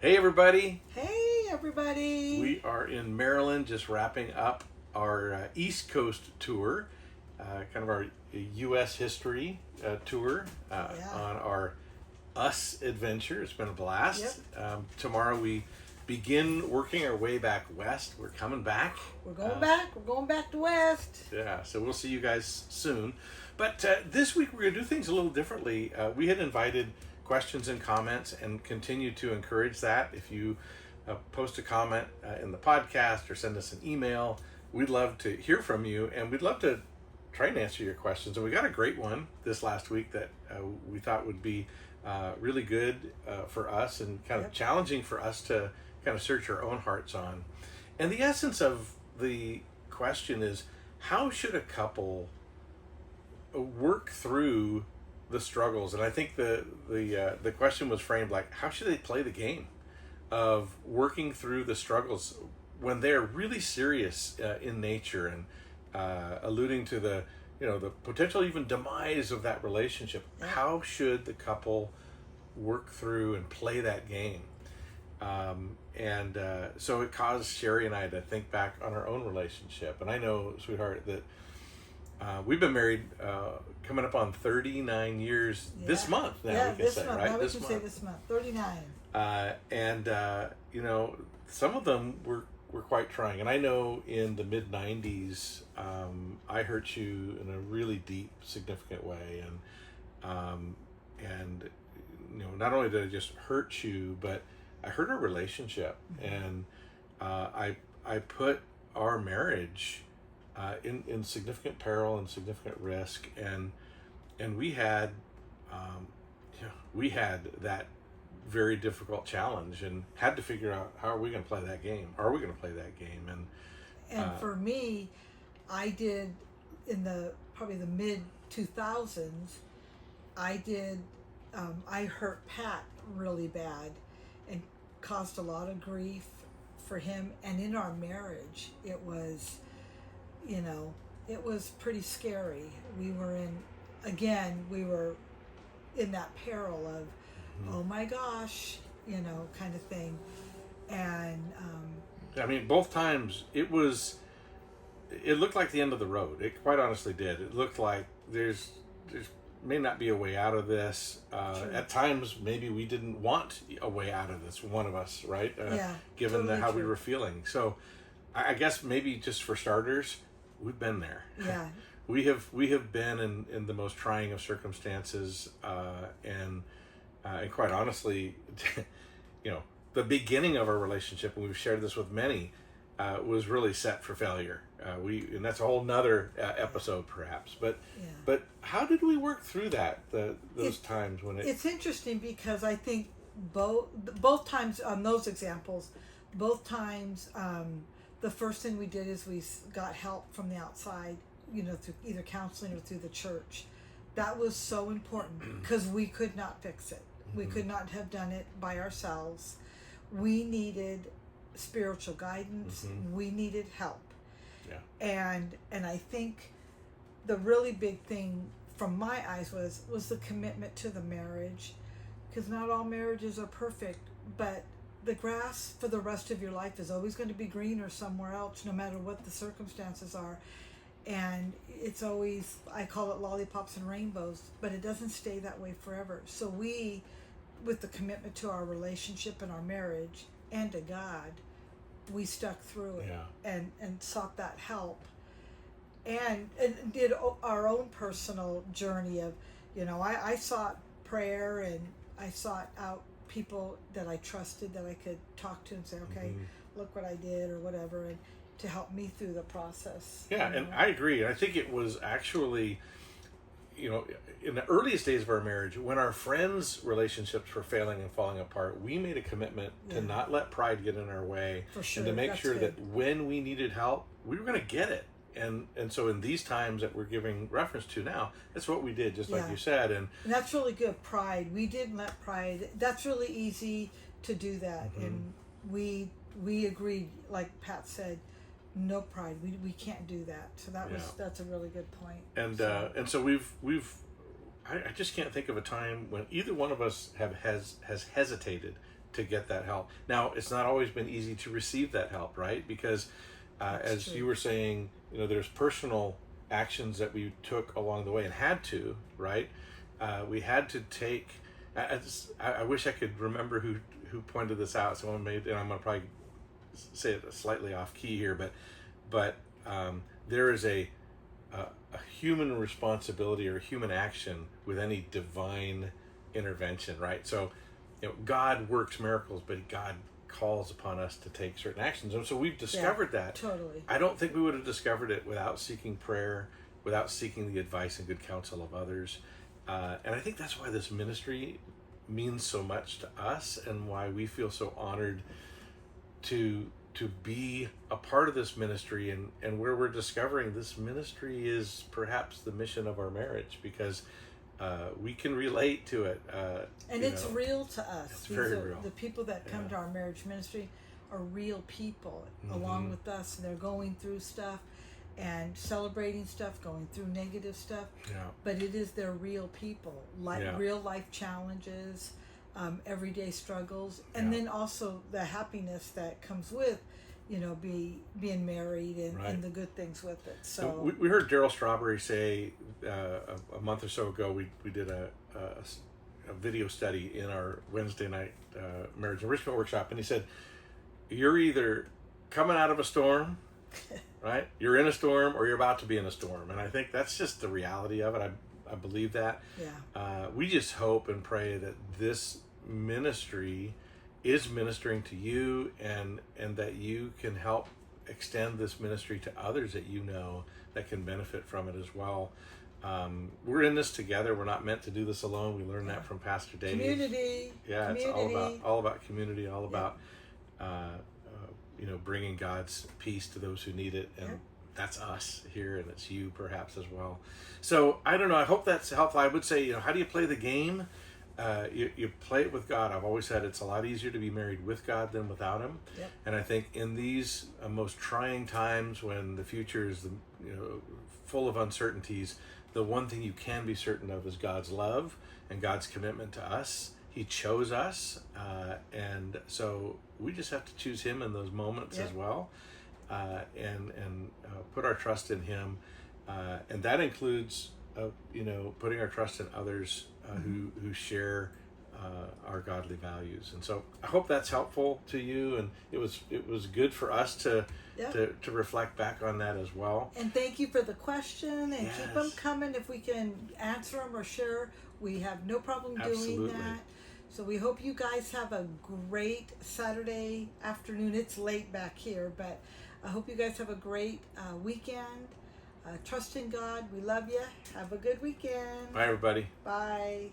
Hey everybody! Hey everybody! We are in Maryland, just wrapping up our East Coast tour, kind of our U.S. history tour on our Us adventure. It's been a blast. Yep. Tomorrow we begin working our way back west. We're coming back. We're going back. We're going back to west. Yeah, so we'll see you guys soon. But this week we're going to do things a little differently. We had invited questions and comments and continue to encourage that. If you post a comment in the podcast or send us an email, we'd love to hear from you, and we'd love to try and answer your questions. And we got a great one this last week that we thought would be really good for us and kind of challenging for us to kind of search our own hearts on. And the essence of the question is, how should a couple work through the struggles? And I think the question was framed like, how should they play the game of working through the struggles when they're really serious in nature, and alluding to the potential even demise of that relationship. How should the couple work through and play that game? So it caused Sherry and I to think back on our own relationship. And I know, sweetheart, that we've been married coming up on 39 years this month now. Yeah, we can say, month. right? Now we can say this month, 39. Some of them were quite trying. And I know in the mid 90s, I hurt you in a really deep, significant way. And not only did I just hurt you, but I hurt our relationship. And I put our marriage in significant peril and significant risk, and we had that very difficult challenge and had to figure out, how are we going to play that game? Are we going to play that game? And for me, I did in probably the mid 2000s. I hurt Pat really bad and caused a lot of grief for him, and in our marriage it was pretty scary. We were in that peril of, oh my gosh, kind of thing. And I mean, both times it looked like the end of the road. It quite honestly did. It looked like there's may not be a way out of this. At times, maybe we didn't want a way out of this, one of us, right? Given totally how true. we were feeling. So I guess maybe just for starters, we've been there. Yeah. We have been in the most trying of circumstances, and quite honestly, the beginning of our relationship, and we've shared this with many, was really set for failure. And that's a whole nother episode, perhaps. But how did we work through that? Those times when it's interesting, because I think both times on those examples, both times, the first thing we did is we got help from the outside, through either counseling or through the church. That was so important, because we could not fix it. We could not have done it by ourselves. We needed spiritual guidance. We needed help. And I think the really big thing from my eyes was the commitment to the marriage, because not all marriages are perfect, but the grass for the rest of your life is always going to be greener somewhere else, no matter what the circumstances are. And it's always, I call it lollipops and rainbows, but it doesn't stay that way forever. So we, with the commitment to our relationship and our marriage and to God, we stuck through it and sought that help, and did our own personal journey of, I sought prayer, and I sought out people that I trusted, that I could talk to and say, okay, look what I did, or whatever, and to help me through the process. And I agree. I think it was actually, in the earliest days of our marriage, when our friends' relationships were failing and falling apart, we made a commitment to not let pride get in our way, for sure. and to make That's sure good. that when we needed help, we were going to get it. And so in these times that we're giving reference to now, that's what we did, just like you said. And that's really good. Pride. We didn't let pride. That's really easy to do that. And we agreed, like Pat said, no pride. We can't do that. So that's a really good point. And so I just can't think of a time when either one of us has hesitated to get that help. Now, it's not always been easy to receive that help, right? Because as true. you were saying, there's personal actions that we took along the way and had to, right? We had to take. I wish I could remember who pointed this out. Someone made, and I'm going to probably say it slightly off key here, but there is a human responsibility or human action with any divine intervention, right? So, God works miracles, but God calls upon us to take certain actions, and so we've discovered that. Totally. I don't think we would have discovered it without seeking prayer, without seeking the advice and good counsel of others. And I think that's why this ministry means so much to us, and why we feel so honored to be a part of this ministry, and where we're discovering this ministry is perhaps the mission of our marriage, because we can relate to it. And it's real to us. It's very real. The people that come to our marriage ministry are real people along with us, and they're going through stuff and celebrating stuff, going through negative stuff. Yeah. But it is their real people, real life challenges, everyday struggles, and then also the happiness that comes with, being married and the good things with it. So we heard Daryl Strawberry say a month or so ago, we did a video study in our Wednesday night marriage enrichment workshop, and he said, you're either coming out of a storm, right? You're in a storm, or you're about to be in a storm. And I think that's just the reality of it. I believe that. Yeah. We just hope and pray that this ministry is ministering to you, and that you can help extend this ministry to others that that can benefit from it as well. We're in this together. We're not meant to do this alone. We learned that from Pastor Dave. Community. Yeah, community. It's all about community, all about bringing God's peace to those who need it, and that's us here, and it's you perhaps as well. So I don't know. I hope that's helpful. I would say, how do you play the game? You play it with God. I've always said it's a lot easier to be married with God than without Him. Yep. And I think in these most trying times, when the future is full of uncertainties, the one thing you can be certain of is God's love and God's commitment to us. He chose us, and so we just have to choose Him in those moments as well, and put our trust in Him, and that includes putting our trust in others who share our godly values. And so I hope that's helpful to you, and it was good for us to reflect back on that as well. And thank you for the question, and keep them coming. If we can answer them or share, we have no problem doing that. So we hope you guys have a great Saturday afternoon. It's late back here, but I hope you guys have a great weekend. Trust in God. We love you. Have a good weekend. Bye, everybody. Bye.